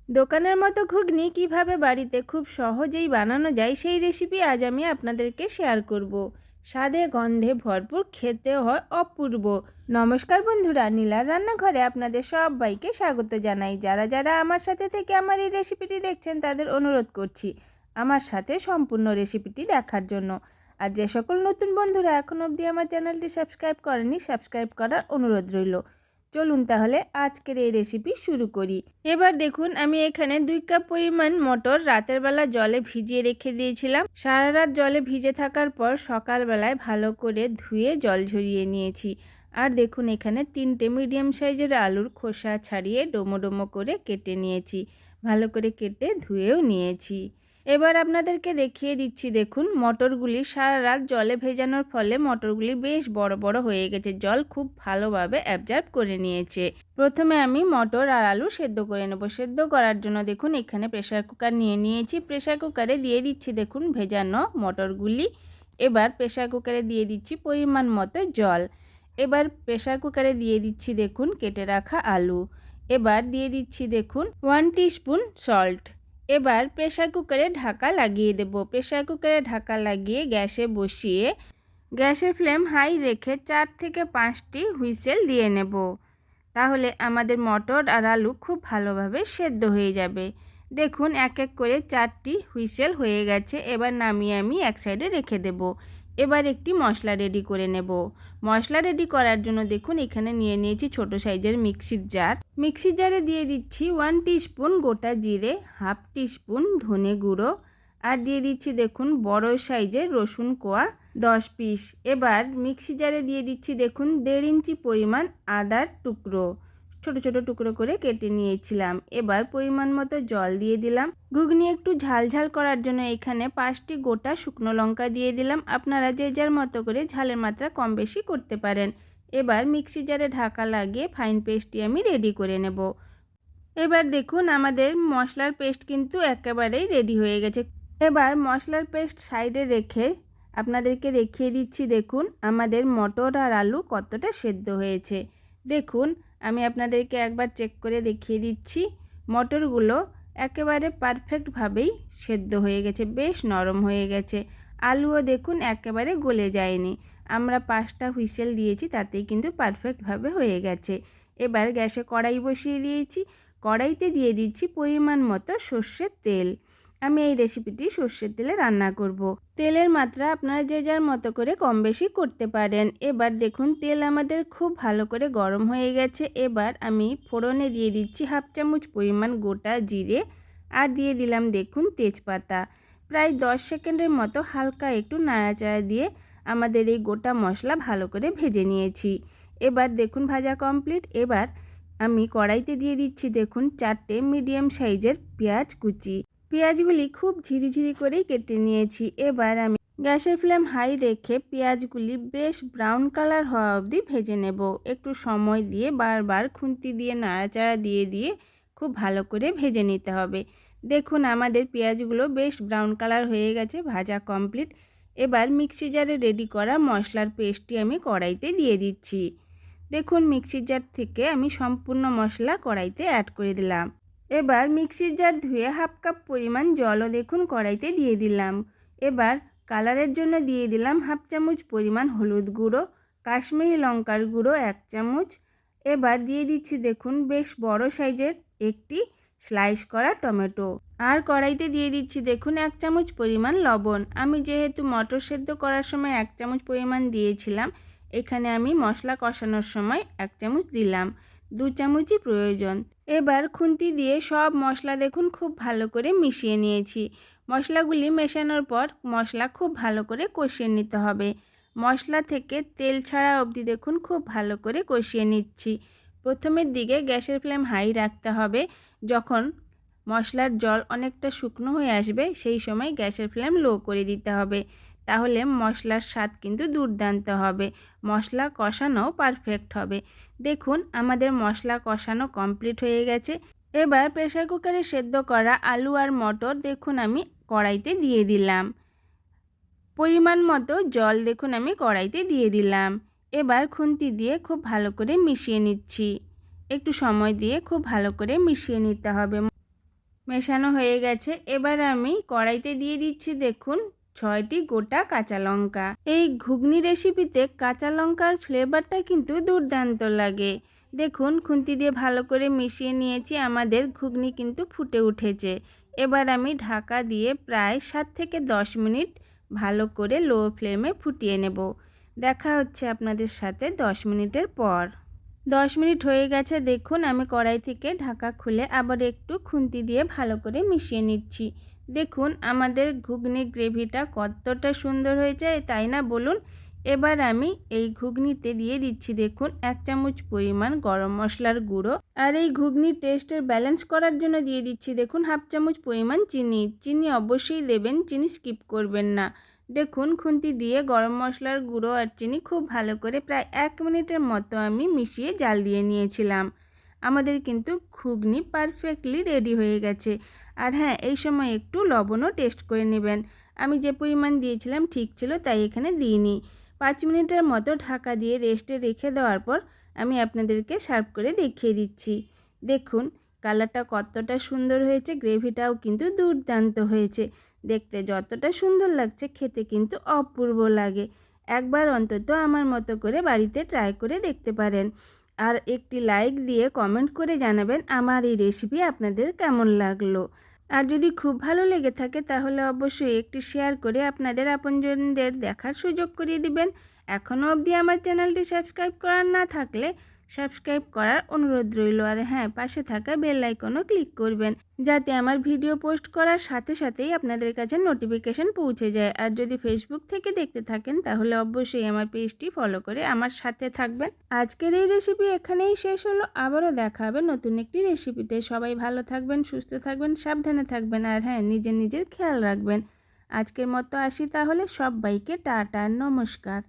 দোকানের মতো ঘুগনি কিভাবে বাড়িতে খুব সহজেই বানানো যায় সেই রেসিপি আজ আমি আপনাদেরকে শেয়ার করব। স্বাদে গন্ধে ভরপুর, খেতেও হয় অপূর্ব। নমস্কার বন্ধুরা, নীলার রান্নাঘরে আপনাদের সবাইকে স্বাগত জানাই। যারা যারা আমার সাথে থেকে আমার এই রেসিপিটি দেখছেন তাদের অনুরোধ করছি আমার সাথে সম্পূর্ণ রেসিপিটি দেখার জন্য। আর যে সকল নতুন বন্ধুরা এখন অবধি আমার চ্যানেলটি সাবস্ক্রাইব করেনি, সাবস্ক্রাইব করার অনুরোধ রইল। চলুন তাহলে আজকের এই রেসিপি শুরু করি। এবার দেখুন, আমি এখানে 2 কাপ পরিমাণ মটর রাতের বেলা জলে ভিজিয়ে রেখে দিয়েছিলাম। সারা রাত জলে ভিজে থাকার পর সকালবেলায় ভালো করে ধুয়ে জল ঝরিয়ে নিয়েছি। আর দেখুন, এখানে 3টে মিডিয়াম সাইজের আলুর খোসা ছাড়িয়ে ডোমো ডোমো করে কেটে নিয়েছি। ভালো করে কেটে ধুয়েও নিয়েছি। এবার আপনাদেরকে দেখিয়ে দিচ্ছি। দেখুন, মটরগুলি সারা রাত জলে ভেজানোর ফলে মটরগুলি বেশ বড় বড় হয়ে গেছে, জল খুব ভালোভাবে অ্যাবজর্ব করে নিয়েছে। প্রথমে আমি মটর আর আলু সেদ্ধ করে নেব। সেদ্ধ করার জন্য দেখুন এখানে প্রেসার কুকার নিয়ে নিয়েছি। প্রেসার কুকারে দিয়ে দিচ্ছি দেখুন ভেজানো মটরগুলি। এবার প্রেসার কুকারে দিয়ে দিচ্ছি পরিমাণ মতো জল। এবার প্রেসার কুকারে দিয়ে দিচ্ছি দেখুন কেটে রাখা আলু। এবার দিয়ে দিচ্ছি দেখুন 1 টিস্পুন সল্ট। এবার প্রেসার কুকারে ঢাকা লাগিয়ে দেব। প্রেসার কুকারে ঢাকা লাগিয়ে গ্যাসে বসিয়ে গ্যাসের ফ্লেম হাই রেখে 4 থেকে 5টি হুইসেল দিয়ে নেব। তাহলে আমাদের মটর আর আলু খুব ভালোভাবে সেদ্ধ হয়ে যাবে। দেখুন এক এক করে 4টি হুইসেল হয়ে গেছে। এবার নামিয়ে আমি এক সাইডে রেখে দেব। এবার একটি মশলা রেডি করে নেব। মশলা রেডি করার জন্য দেখুন এখানে নিয়ে নিয়েছি ছোট সাইজের মিক্সির জার। মিক্সির জারে দিয়ে দিচ্ছি 1 টিস্পুন গোটা জিরে, হাফ টিস্পুন ধনে গুঁড়ো, আর দিয়ে দিচ্ছি দেখুন বড় সাইজের রসুন কোয়া 10 পিস। এবার মিক্সি জারে দিয়ে দিচ্ছি দেখুন 1.5 ইঞ্চি পরিমাণ আদার টুকরো, ছোট ছোট টুকরো করে কেটে নিয়েছিলাম। এবার পরিমাণ মতো জল দিয়ে দিলাম। ঘুগনি একটু ঝাল ঝাল করার জন্য এখানে 5টি গোটা শুকনো লঙ্কা দিয়ে দিলাম। আপনারা যে যার মতো করে ঝালের মাত্রা কম বেশি করতে পারেন। এবার মিক্সি জারে ঢাকা লাগিয়ে ফাইন পেস্টটি আমি রেডি করে নেব। এবার দেখুন আমাদের মশলার পেস্ট কিন্তু একেবারেই রেডি হয়ে গেছে। এবার মশলার পেস্ট সাইডে রেখে আপনাদেরকে দেখিয়ে দিচ্ছি দেখুন আমাদের মটর আর আলু কতটা সেদ্ধ হয়েছে। দেখুন আমি আপনাদেরকে একবার চেক করে দেখিয়ে দিচ্ছি। মটরগুলো একেবারে পারফেক্টভাবেই সেদ্ধ হয়ে গেছে, বেশ নরম হয়ে গেছে। আলুও দেখুন একেবারে গলে যায়নি। আমরা 5টা হুইসেল দিয়েছি, তাতেই কিন্তু পারফেক্টভাবে হয়ে গেছে। এবার গ্যাসে কড়াই বসিয়ে দিয়েছি। কড়াইতে দিয়ে দিচ্ছি পরিমাণ মতো সর্ষের তেল। আমি এই রেসিপিটি সর্ষের তেলে রান্না করব। তেলের মাত্রা আপনারা যে যার মতো করে কম বেশি করতে পারেন। এবার দেখুন তেল আমাদের খুব ভালো করে গরম হয়ে গেছে। এবার আমি ফোড়নে দিয়ে দিচ্ছি হাফ চামচ পরিমাণ গোটা জিরে, আর দিয়ে দিলাম দেখুন তেজপাতা। প্রায় 10 সেকেন্ডের মতো হালকা একটু নাড়াচাড়া দিয়ে আমাদের এই গোটা মশলা ভালো করে ভেজে নিয়েছি। এবার দেখুন ভাজা কমপ্লিট। এবার আমি কড়াইতে দিয়ে দিচ্ছি দেখুন 4টে মিডিয়াম সাইজের পেঁয়াজ কুচি। পেঁয়াজগুলি খুব ঝিরিঝিরি করেই কেটে নিয়েছি। এবার আমি গ্যাসের ফ্লেম হাই রেখে পেঁয়াজগুলি বেশ ব্রাউন কালার হওয়া অবধি ভেজে নেব। একটু সময় দিয়ে বারবার খুন্তি দিয়ে নাড়াচাড়া দিয়ে দিয়ে খুব ভালো করে ভেজে নিতে হবে। দেখুন আমাদের পেঁয়াজগুলো বেশ ব্রাউন কালার হয়ে গেছে, ভাজা কমপ্লিট। এবার মিক্সি জারে রেডি করা মশলার পেস্টটি আমি কড়াইতে দিয়ে দিচ্ছি। দেখুন মিক্সির জার থেকে আমি সম্পূর্ণ মশলা কড়াইতে অ্যাড করে দিলাম। এবার মিক্সির জার ধুয়ে হাফ কাপ পরিমাণ জলও দেখুন কড়াইতে দিয়ে দিলাম। এবার কালারের জন্য দিয়ে দিলাম হাফ চামচ পরিমাণ হলুদ গুঁড়ো, কাশ্মীরি লঙ্কার গুঁড়ো 1 চামচ। এবার দিয়ে দিচ্ছি দেখুন বেশ বড় সাইজের একটি স্লাইস করা টমেটো, আর কড়াইতে দিয়ে দিচ্ছি দেখুন 1 চামচ পরিমাণ লবণ। আমি যেহেতু মটর সেদ্ধ করার সময় 1 চামচ পরিমাণ দিয়েছিলাম, এখানে আমি মশলা কষানোর সময় 1 চামচ দিলাম, 2 চামচই প্রয়োজন। এবার খুন্তি দিয়ে সব মশলা দেখুন খুব ভালো করে মিশিয়ে নিয়েছি। মশলাগুলি মেশানোর পর মশলা খুব ভালো করে কষিয়ে নিতে হবে। মশলা থেকে তেল ছাড়া অবধি দেখুন খুব ভালো করে কষিয়ে নিচ্ছি। প্রথমের দিকে গ্যাসের ফ্লেম হাই রাখতে হবে। যখন মশলার জল অনেকটা শুকনো হয়ে আসবে সেই সময় গ্যাসের ফ্লেম লো করে দিতে হবে। তাহলে মশলার স্বাদ কিন্তু দুর্দান্ত হবে, মশলা কষানোও পারফেক্ট হবে। দেখুন আমাদের মশলা কষানো কমপ্লিট হয়ে গেছে। এবার প্রেসার কুকারে সেদ্ধ করা আলু আর মটর দেখুন আমি কড়াইতে দিয়ে দিলাম। পরিমাণ মতো জল দেখুন আমি কড়াইতে দিয়ে দিলাম। এবার খুন্তি দিয়ে খুব ভালো করে মিশিয়ে নিচ্ছি। একটু সময় দিয়ে খুব ভালো করে মিশিয়ে নিতে হবে। মেশানো হয়ে গেছে। এবার আমি কড়াইতে দিয়ে দিচ্ছি দেখুন 6টি গোটা কাঁচা লঙ্কা। এই ঘুগনি রেসিপিতে কাঁচা লঙ্কার ফ্লেভারটা কিন্তু দুর্দান্ত লাগে। দেখুন খুন্তি দিয়ে ভালো করে মিশিয়ে নিয়েছি, আমাদের ঘুগনি কিন্তু ফুটে উঠেছে। এবার আমি ঢাকা দিয়ে প্রায় 7 থেকে 10 মিনিট ভালো করে লো ফ্লেমে ফুটিয়ে নেব। দেখা হচ্ছে আপনাদের সাথে 10 মিনিটের পর। 10 মিনিট হয়ে গেছে, দেখুন আমি কড়াই থেকে ঢাকা খুলে আবার একটু খুন্তি দিয়ে ভালো করে মিশিয়ে নিচ্ছি। দেখুন আমাদের ঘুগনির গ্রেভিটা কতটা সুন্দর হয়েছে, তাই না বলুন? এবার আমি এই ঘুগনিতে দিয়ে দিচ্ছি দেখুন 1 চামচ পরিমাণ গরম মশলার গুঁড়ো, আর এই ঘুগনির টেস্টের ব্যালেন্স করার জন্য দিয়ে দিচ্ছি দেখুন 1/2 চামচ পরিমাণ চিনি। চিনি অবশ্যই দেবেন, চিনি স্কিপ করবেন না। দেখুন খুন্তি দিয়ে গরম মশলার গুঁড়ো আর চিনি খুব ভালো করে প্রায় 1 মিনিটের মতো আমি মিশিয়ে জাল দিয়ে নিয়েছিলাম। আমাদের কিন্তু ঘুগনি পারফেক্টলি রেডি হয়ে গেছে। আর হ্যাঁ, এই সময় একটু লবণও টেস্ট করে নেবেন। আমি যে পরিমাণ দিয়েছিলাম ঠিক ছিল, তাই এখানে দিইনি। 5 মিনিটের মতো ঢাকা দিয়ে রেস্টে রেখে দেওয়ার পর আমি আপনাদেরকে সার্ভ করে দেখিয়ে দিচ্ছি। দেখুন কালারটা কতটা সুন্দর হয়েছে, গ্রেভিটাও কিন্তু দুর্দান্ত হয়েছে। দেখতে যতটা সুন্দর লাগছে, খেতে কিন্তু অপূর্ব লাগে। একবার অন্তত আমার মতো করে বাড়িতে ট্রাই করে দেখতে পারেন। আর একটি লাইক দিয়ে কমেন্ট করে জানাবেন আমার এই রেসিপি আপনাদের কেমন লাগলো। আর যদি খুব ভালো লেগে থাকে তাহলে অবশ্যই একটি শেয়ার করে আপনাদের আপনজনদের দেখার সুযোগ করিয়ে দিবেন। এখনও অবধি আমার চ্যানেলটি সাবস্ক্রাইব করার না থাকলে সাবস্ক্রাইব করার অনুরোধ রইল। আর হ্যাঁ, পাশে থাকা বেল আইকনও ক্লিক করবেন, যাতে আমার ভিডিও পোস্ট করার সাথে সাথেই আপনাদের কাছে নোটিফিকেশন পৌঁছে যায়। আর যদি ফেসবুক থেকে দেখতে থাকেন তাহলে অবশ্যই আমার পেজটি ফলো করে আমার সাথে থাকবেন। আজকের এই রেসিপি এখানেই শেষ হলো। আবারও দেখা হবে নতুন একটি রেসিপিতে। সবাই ভালো থাকবেন, সুস্থ থাকবেন, সাবধানে থাকবেন, আর হ্যাঁ, নিজের খেয়াল রাখবেন। আজকের মতো আসি তাহলে, সবাইকে টাটা, নমস্কার।